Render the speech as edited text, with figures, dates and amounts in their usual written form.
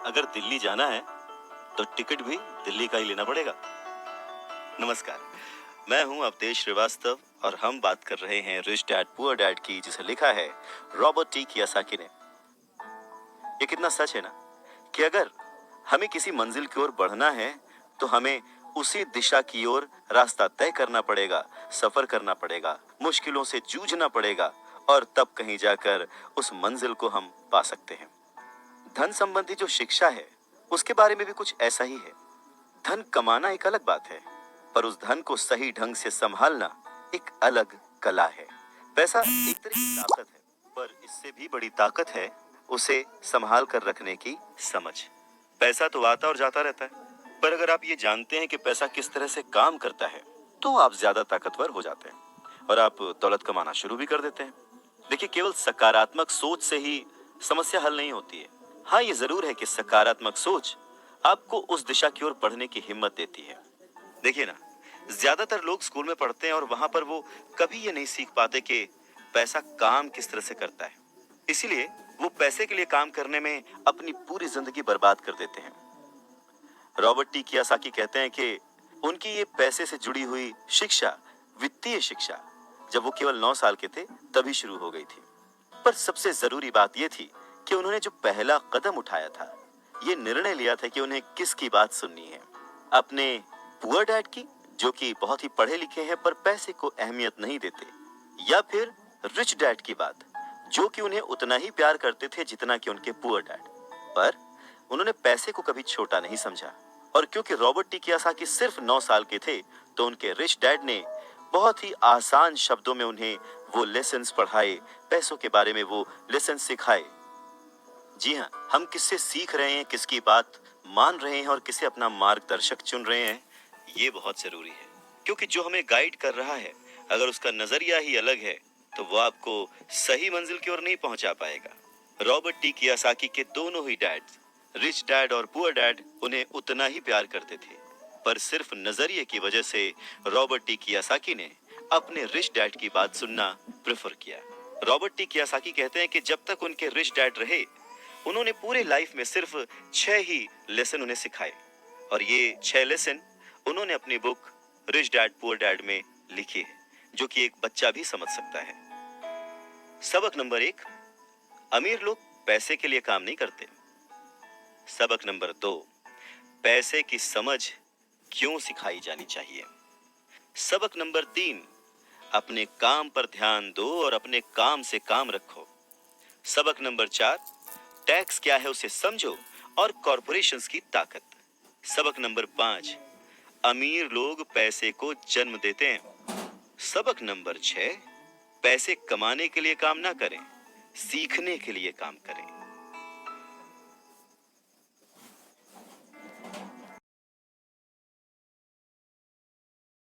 अगर दिल्ली जाना है तो टिकट भी दिल्ली का ही लेना पड़ेगा। नमस्कार, मैं हूं अवधेश श्रीवास्तव और हम बात कर रहे हैं रिच डैड पुअर डैड की, जिसे लिखा है रॉबर्ट टी कियोसाकी ने। ये कितना सच है ना कि अगर हमें किसी मंजिल की ओर बढ़ना है तो हमें उसी दिशा की ओर रास्ता तय करना पड़ेगा, सफर करना पड़ेगा, मुश्किलों से जूझना पड़ेगा और तब कहीं जाकर उस मंजिल को हम पा सकते हैं। धन संबंधी जो शिक्षा है उसके बारे में भी कुछ ऐसा ही है। धन कमाना एक अलग बात है, पर उस धन को सही ढंग से संभालना एक अलग कला है। पैसा एक तरह की ताकत है, पर इससे भी बड़ी ताकत है उसे संभाल कर रखने की समझ। पैसा तो आता और जाता रहता है, पर अगर आप ये जानते हैं कि पैसा किस तरह से काम करता है तो आप ज्यादा ताकतवर हो जाते हैं और आप दौलत कमाना शुरू भी कर देते हैं। देखिए, केवल सकारात्मक सोच से ही समस्या हल नहीं होती है। हाँ, ये जरूर है कि सकारात्मक सोच आपको उस दिशा की ओर बढ़ने की हिम्मत देती है। देखिए ना, ज्यादातर लोग स्कूल में पढ़ते हैं और वहां पर वो कभी ये नहीं सीख पाते कि पैसा काम किस तरह से करता है। इसीलिए वो पैसे के लिए काम करने में अपनी पूरी जिंदगी बर्बाद कर देते हैं। रॉबर्ट टी कियोसाकी कहते हैं कि उनकी ये पैसे से जुड़ी हुई शिक्षा, वित्तीय शिक्षा, जब वो केवल 9 साल के थे तभी शुरू हो गई थी। पर सबसे जरूरी बात यह थी कि उन्होंने जो पहला कदम उठाया था, ये निर्णय लिया था कि उन्हें किसकी बात सुननी है, अपने पुअर डैड की, जो कि बहुत ही पढ़े लिखे हैं पर पैसे को अहमियत नहीं देते, या फिर रिच डैड की बात, जो कि उन्हें उतना ही प्यार करते थे जितना कि उनके पुअर डैड। पर उन्होंने पैसे को कभी छोटा नहीं समझा, और क्योंकि रॉबर्ट टी कियोसाकी सिर्फ 9 साल के थे तो उनके रिच डैड ने बहुत ही आसान शब्दों में उन्हें वो लेसन्स पढ़ाए, पैसों के बारे में वो लेसन सिखाए। जी हाँ, हम किससे सीख रहे हैं, किसकी बात मान रहे हैं और किसे अपना मार्गदर्शक चुन रहे हैं, ये बहुत जरूरी है। क्योंकि जो हमें गाइड कर रहा है, अगर उसका नजरिया ही अलग है तो वो आपको सही मंजिल की ओर नहीं पहुंचा पाएगा। रॉबर्ट टी कियोसाकी के दोनों ही डैड, रिच डैड और पुअर डैड, उन्हें उतना ही प्यार करते थे, पर सिर्फ नजरिए की वजह से रॉबर्ट टी कियोसाकी ने अपने रिच डैड की बात सुनना प्रेफर किया। रॉबर्ट टी कियोसाकी कहते हैं कि जब तक उनके रिच डैड रहे, उन्होंने पूरे लाइफ में सिर्फ 6 ही लेसन उन्हें सिखाए, और ये 6 लेसन उन्होंने अपनी book rich dad poor dad में लिखी है, जो कि एक बच्चा भी समझ सकता है। सबक नंबर 1, अमीर लोग पैसे के लिए काम नहीं करते। सबक नंबर 2, पैसे की समझ क्यों सिखाई जानी चाहिए। सबक नंबर 3, अपने काम पर ध्यान दो और अपने काम से काम रखो। सबक नंबर 4, टैक्स क्या है उसे समझो और कॉरपोरेशंस की ताकत। सबक नंबर 5, अमीर लोग पैसे को जन्म देते हैं। सबक नंबर 6, पैसे कमाने के लिए काम ना करें, सीखने के लिए काम करें।